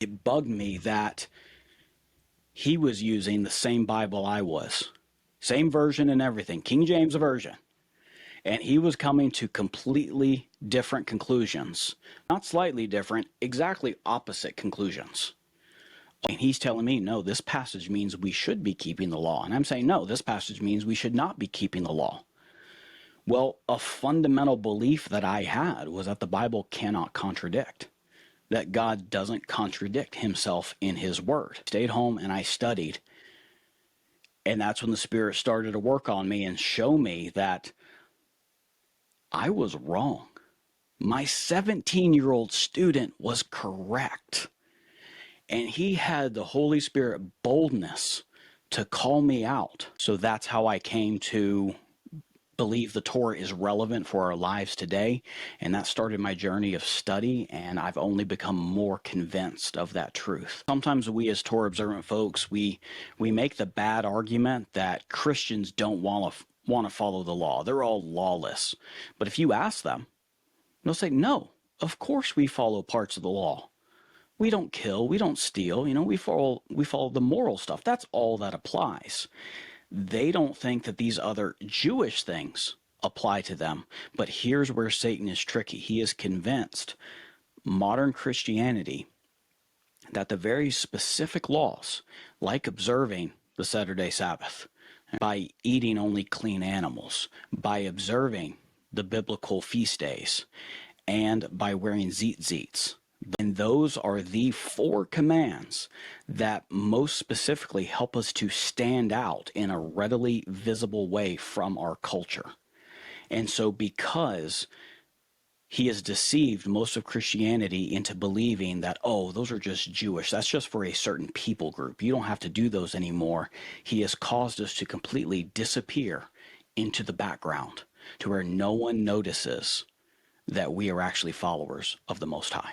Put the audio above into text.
It bugged me that he was using the same Bible I was, same version and everything, King James Version. And he was coming to completely different conclusions. Not slightly different, exactly opposite conclusions. And he's telling me, no, this passage means we should be keeping the law. And I'm saying, no, this passage means we should not be keeping the law. Well, a fundamental belief that I had was that the Bible cannot contradict, that God doesn't contradict himself in his word. I stayed home and I studied. And that's when the Spirit started to work on me and show me that I was wrong. My 17-year-old student was correct. And he had the Holy Spirit boldness to call me out. So that's how I came to believe the Torah is relevant for our lives today. And that started my journey of study, and I've only become more convinced of that truth. Sometimes we as Torah observant folks, we make the bad argument that Christians don't want to follow the law. They're all lawless. But if you ask them, they'll say, no, of course we follow parts of the law. We don't kill, we don't steal, we follow the moral stuff. That's all that applies. They don't think that these other Jewish things apply to them. But here's where Satan is tricky. He is convinced modern Christianity that the very specific laws, like observing the Saturday Sabbath, by eating only clean animals, by observing the biblical feast days, and by wearing tzitzits, and those are the 4 commands that most specifically help us to stand out in a readily visible way from our culture. And so because he has deceived most of Christianity into believing that, oh, those are just Jewish, that's just for a certain people group, you don't have to do those anymore, he has caused us to completely disappear into the background to where no one notices that we are actually followers of the Most High.